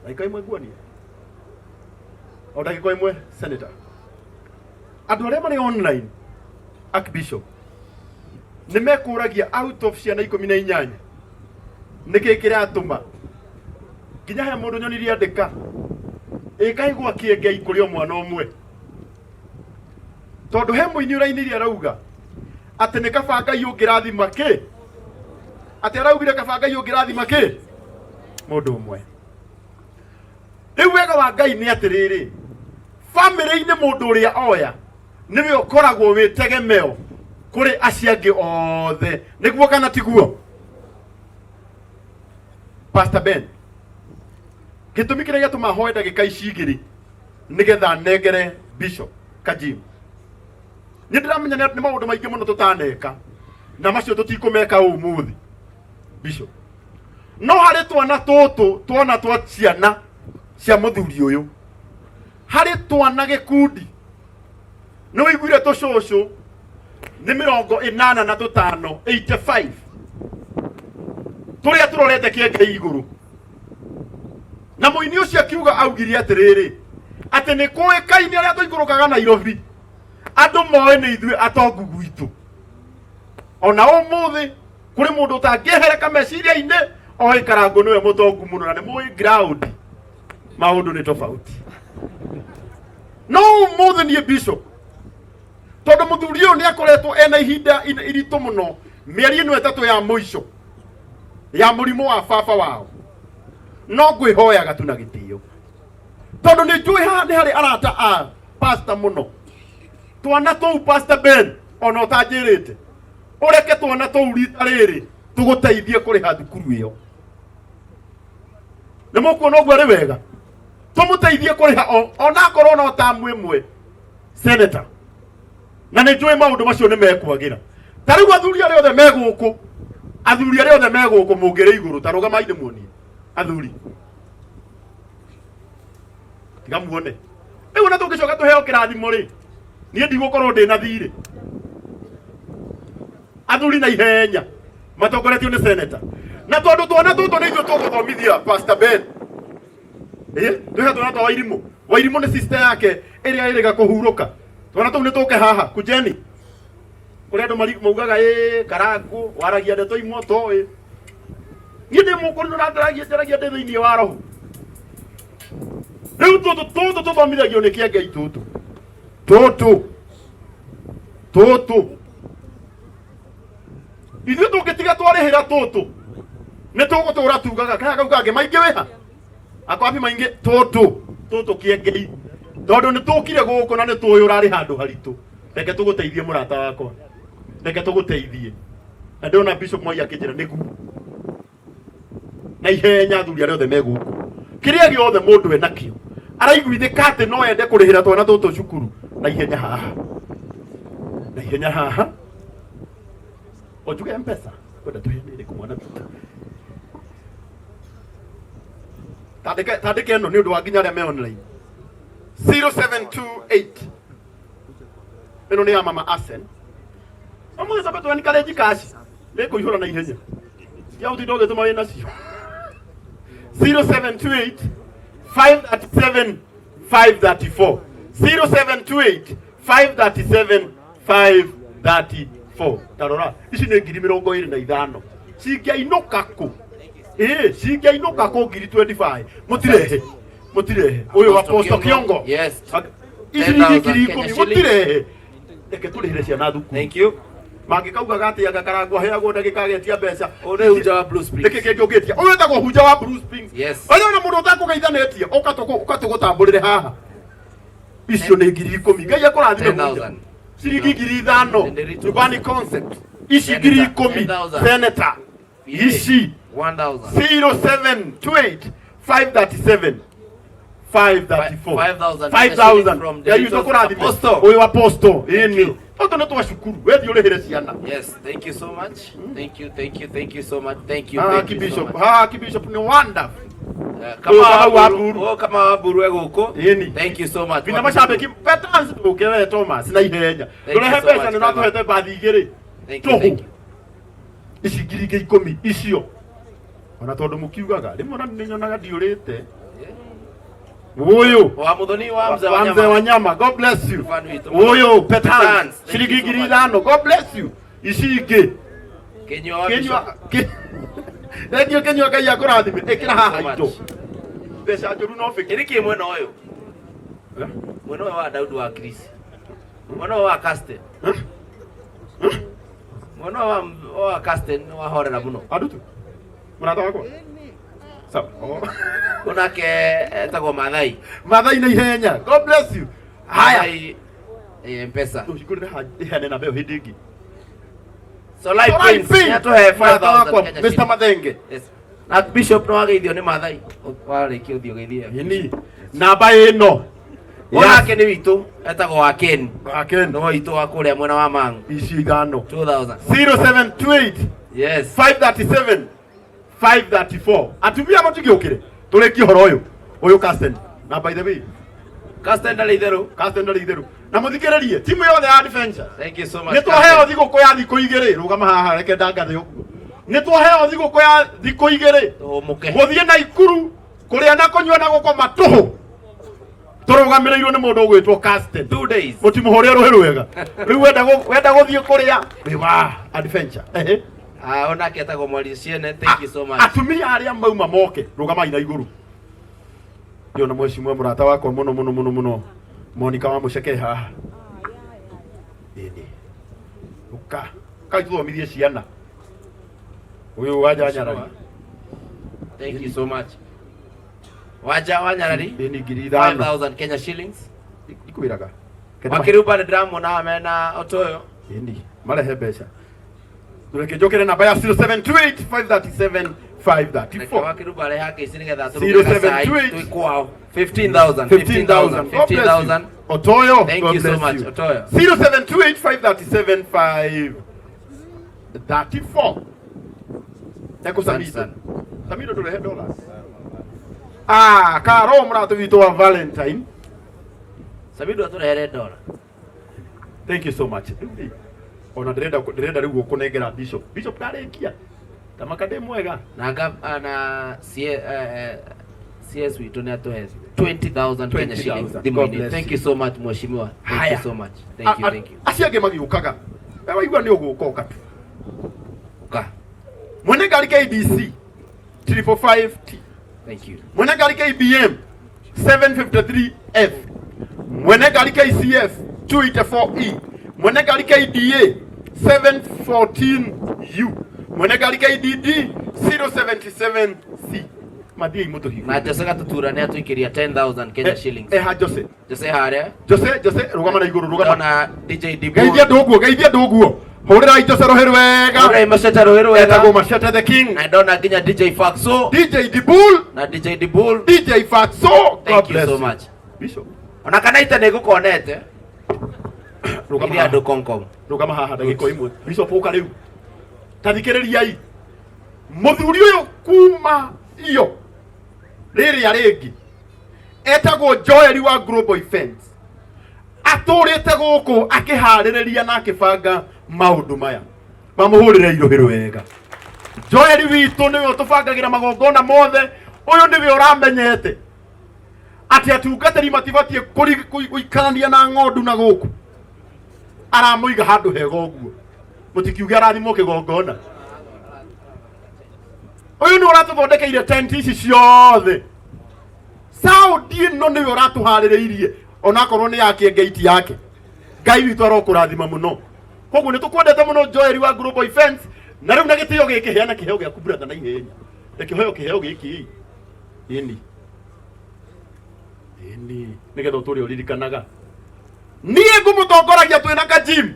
Ndagĩka ĩmwe nguonia. O ndagĩka ĩmwe senator. Andũ arĩa marĩ online Archbishop nĩ mekũragia out of ciana 18 nĩkĩ kĩratũma nginya he mũndũ nyonirie andĩka ĩkaigwa kĩengei kũrĩ o mwana ũmwe tondũ he mũini ũrainirie arauga atĩ nĩ kaba Ngai ũngĩrathima kĩ atĩ araugire kaba Ngai ũngĩrathima kĩ mũndũ ũmwe. Rĩu wega wa Ngai nĩ atĩrĩrĩ, family-inĩ mũndũ ũrĩa oya nĩwe ũkoragwo wĩtegemeo kũrĩ acio angĩ othe, nĩguo kana tiguo? Pastor Ben, gĩtũmi kĩrĩa gĩatũma hoe ndagĩka ici igĩrĩ nĩgetha negere Bishop Kajim, nĩ ndĩramenya nĩ maũndũ maingĩ mũno tũtaneka na macio tũtikũmeka ũmũthĩ Bishop, no harĩ twana tũtũ twana twa ciana cia mũthuri ũyũ, harĩ twana gĩkundi nĩ wĩiguire tũcũcũ nĩ 85 85 tũrĩa tũrorete kĩengei igũrũ, na mũini ũcio akiuga augire atĩrĩrĩ atĩ nĩ kũĩkaine arĩa tũikũrũkaga Nairobi andũ moe nĩ ithuĩ atongu gwitũ. Ona ũmũthĩ kũrĩ mũndũ ũtangĩhereka meciria-inĩ oĩ Karangũ nĩwe mũtongu mũno na nĩ mũĩ ground maũndũ nĩ tofauti. No ũmũthĩ niĩ Bishop, tondũ mũthuri ũyũ nĩ akoretwo ena ihinda iritũ mũno mĩeri ĩno ĩtatũ ya mũico ya mũrimũ wa baba wao, no ngwĩhoyaga tu na gĩtĩo tondũ nĩ njũĩ haha nĩ harĩ arata a pastor mũno. Twana tũu Pastor Ben ona ũtanjĩrĩte ũreke twana tũu rita rĩrĩ tũgũteithie kũrĩha thukuru ĩyo. Nĩ mũkuona ũguo arĩ wega tũmũteithie kũrĩha onakorwo no tamu ĩmwe senator, na nĩ njũĩ maũndũ macio nĩ mekwagĩra. Ta rĩu athuri arĩa othe megũkũ, athuri arĩa othe megũkũ mũngĩrĩ igũrũ, ta rũgamai ndĩmuonie athuri tiga muone. Rĩu na tũngĩcoka tũheo kĩrathimo rĩ, niĩ ndigũkorwo ndĩna thirĩ. Athuri na ihenya matongoretio nĩ senator, na tondũ twana tũtũ nĩ ithuĩ tũgũthomithia Pastor Ben. Tũhe twana twa Wairimũ nĩ sister yake ĩrĩa ĩrĩga kũhurũka. Twana tũu nĩ tũke haha kujeni kũrĩa andũ maugaga Karangũ waragia ndeto imwe toĩ. Niĩ ndĩ mũkũrũ na ndaragia ndĩ thĩinĩ wa roho. Rĩu tũtũ tũthomithagio nĩ kĩengei tũtũ ithuĩ tũngĩtiga twarĩhĩra tũtũ nĩ tũgũtũra tugaga kau kangĩ maingĩ wĩha akwapi maingĩ tũtũ kĩengei, tondũ nĩ tũkire gũkũ na nĩ tũĩ ũrarĩ handũ haritũ. Reke tũgũteithie mũrata wakwa, reke tũgũteithie. Na ndĩrona Bishop Mwai akĩnjĩra nĩguo na ihenya athuri arĩa othe megũkũ, kĩrĩa gĩothe mũndũ enakĩo araiguithĩka atĩ no ende kũrĩhĩra twana tũtũ cukuru na ihenya haha ojuge mpesa kwenda tuhenere kumwana tuta tandike eno ni undu wa nginya arĩa me online 0728 eno ni ya mama Asen amwe sabato ani kaleji kashi leko ihora na ihenya ya utidoge tuma wena sio 0728 537 534 0728 537 534 tarora ici nĩ 25,000 cingĩainuka kũ cingĩainuka kũ 25 mutirehe uyu Apostle Kiongo yes ici nĩ 10,000 mutirehe reke tũrĩhĩre ciana thukuru. Thank you. Mangĩkauga gati anga Karangũ aheagwo ndagĩka getia mbeca Ore huja wa Bruce Springs. Reke ngĩũgetia ũyũ etagwo huja wa Bruce Springs. Yes. Oyo na mũndũ ũtakũgeithanĩtie ũgatũgũtambũrĩre haha icio nĩ 10,000 Ngai akũrathime mũno ciringi 5,000 nyumbani concept ici 10,000 senator ici 1,000 0728 537 534 5,000 from the Apostle. Uyu Apostle ini oto nĩ twacukuru wethi ũrĩhĩre ciana. Yes, thank you so much. Thank you so much. Thank you. Bishop Bishop ni wonderful. Kama waburu egũkũ. Thank you so much. Bina mashabiki veterans tukewe Thomas na ihenya. Tũrehe mbeca nĩ natũhete bathi igĩrĩ. Thank you. Ici ngiri 10,000 icio ona tondũ mũkiugaga rĩmwe na nĩ nyonaga ndiũrĩte Huyu wa Muthoni wa Mzee wa Nyama, God bless you. Huyu Petans shilingi 5,000, God bless you. Ishige Kenywa Ndio Kenywa kai akurathime ekira haha ito mbeca njuru no fiki riki mwena uyu mwena wa Daudi wa Chris mwena wa Casten mwena wa Casten wa horera muno adutu murata wako sawa unake etagwo Mathai na ihenya, God bless you. Haya mpesa ushukuru hane na beo hidigi. So live pins ya to have 5,000 Mr. Mathenge. Yes. Na Bishop no ageithio ni Mathai. Wale kiuthio geithia. Ni namba ino. Yake ni witu etagwo wa Ken. No witu wa kuria mwena wa Mangu. Ishigano 2000. 0728. Yes. 537 534. Atumia mutigiukire. Tureki horo uyu Casten. Na by the way Casten ndari itheru. Na muthikirerie timu yothe ya defense. Thank you so much. Nitwaheo thiguku ya thikũ igĩrĩ rugama haha reke ndangathe ũguo. Nitwaheo thiguku ya thikũ igĩrĩ. Tumuke. Guthie Naikuru kuria na kunyua na gukoma tuhu. Turugamĩrĩirwo nĩ mũndũ ũgwĩtwo Casten. 2 days. Mũtimũhũrĩa rũhĩ rwega. Rĩu wenda gũthiĩ kuria wa adventure. Onake etagwo Mwari Ciene. Thank you so much. Atumia arĩa mauma moke rugamai na igũrũ. Ndio na mheshimiwa murata wakwa muno Monica wa muceke haha. Uka kaithomithie ciana. Uyu waja Nyarari. Thank you so much. Waja wa Nyarari. 5,000 Kenya shillings. Ikuiraga. Wakiruba ni dramu na amena otoyo. Marehe mbeca. Tureke njokere namba ya 0728 537 534. Wakiruba le hake isinigetha turuke sai tuikwao 15,000. Otoyo. Thank you so much. Otoyo. 0728 537 534. Eko Samido. Samido turehe dollars. Karo mratu wito wa Valentine. Samido turehe $1. Thank you so much. Ona direnda riu kunengera Bishop ndarekia. Tamakade mwega. Na CS wito ni atohe 20,000 Kenya shillings. Thank you so much mheshimiwa. Thank you so much. Thank you. Asiage magiukaga. Wewe igwa ni ugukoka tu. Uka. Mwene gari KDC 345T. Thank you. Mwene gari KBM 753F. Mwene gari KCF 284E. Mwene gari KDA 714U. Mwene gari KDD 077C. Madie imoto hiyo. Na Jose gatutura ni atuikiria 10,000 Kenya shillings. Jose hare. Jose rugama na iguru rugama. Na DJ Dibu. Geithia nduguo. Hurira Jose roheru wega. Hurira Masheta roheru wega. Etago Masheta the King. Na ndona ginya DJ Faxo. DJ Dibul. Na DJ Dibul. DJ Faxo. Thank you so much. Bishop. Ona kana ita nigukonete. Rugama ya do Kongkong. Rugama haha ndagiko imwe. Bishop uka riu. Tathikiririai. Muthuri uyu kuma iyo. Riri arigi. Etagwo Joel wa Global Events. Aturite guku akihaririria na akibanga maundu maya. Mamuhurire irohero wega. Joel witu niwe tubangagira magongona mothe. Uyu ndiwe uramenyete. Ati atungatiri matibatie kuikarania na ng'ondu na guku. Aramuiga handu hega uguo. Mutikiuga arathimo kigongona. Uyu ni uratuthondekeire tent ici ciothe. Saudi no ni uratuhaririirie onakorwo ni yake gate yake. Ngai witu arokurathima muno. Koguo ni tukwendete muno Joel wa Global Events na riu na gitio giki heana kiheo gia kubrata na ihenya. Kiheo giki ini nigetha turi uririkanaga nie ngumutongoragia twina ka gym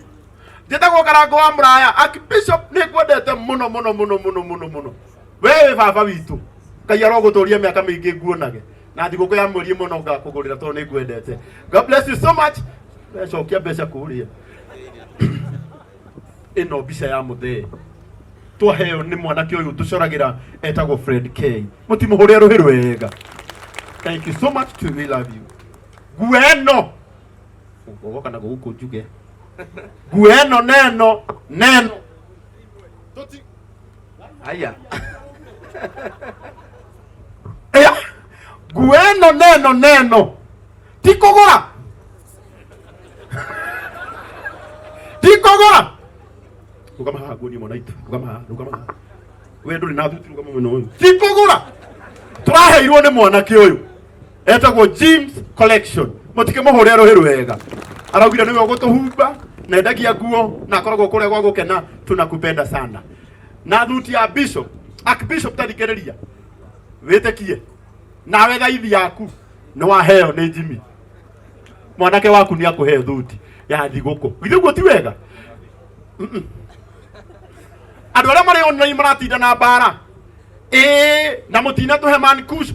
njitagwo Karango wa Muraya Archbishop ni kwendete muno wewe baba witu Ngai aroguturia miaka mingi nguonage na thiguku ya mweri muno ngakugurira to ni ngwendete. God bless you so much. Cokia mbeca kuria ino mbica ya muthee twaheo ni mwanake uyu tucoragira etagwo Fred K. Mutimuhuria ruhi rwega. Thank you so much, we love you. Gueno. Ugoka na guku juge. Gueno neno. Toti. Aya. Gueno neno tikogora rugama haha ngoni monaita rugama we nduri na thuti rugama muno tikogora turaheirwo ni mwanake uyu etagwo James Collection mutike muhure roheru wega araugire niwe gutuhumba na endagia nguo na akoragwo kuria gwa gukena tunakupenda sana na thuti ya bishop Archbishop tarikereria witekie nawe thaithi yaku ni waheo ni Jimmy mwanake waku ni akuhe thuti ya thiguku githuguo ti wega andu aria mari online maratinda na bara na mutina tuhe man kush